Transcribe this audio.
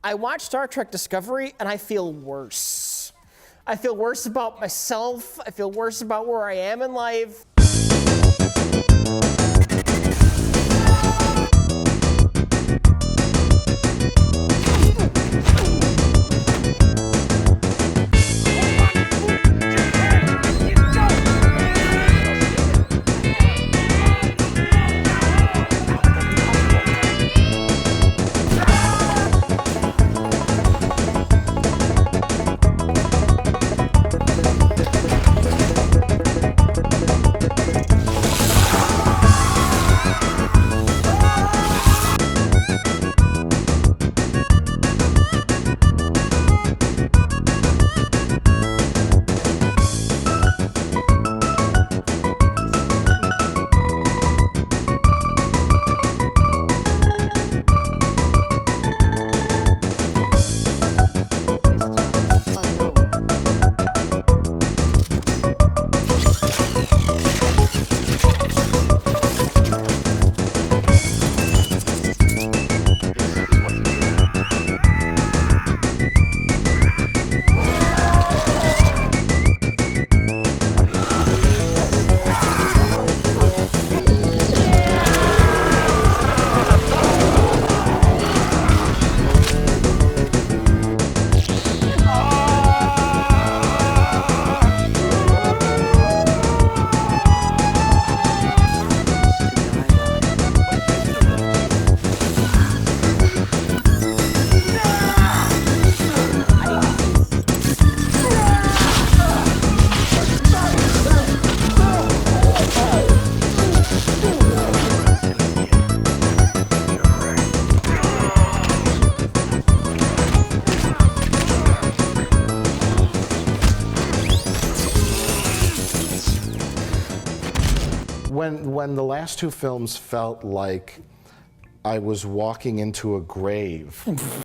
I watch Star Trek Discovery and I feel worse. I feel worse about myself. I feel worse about where I am in life. When the last two films felt like I was walking into a grave.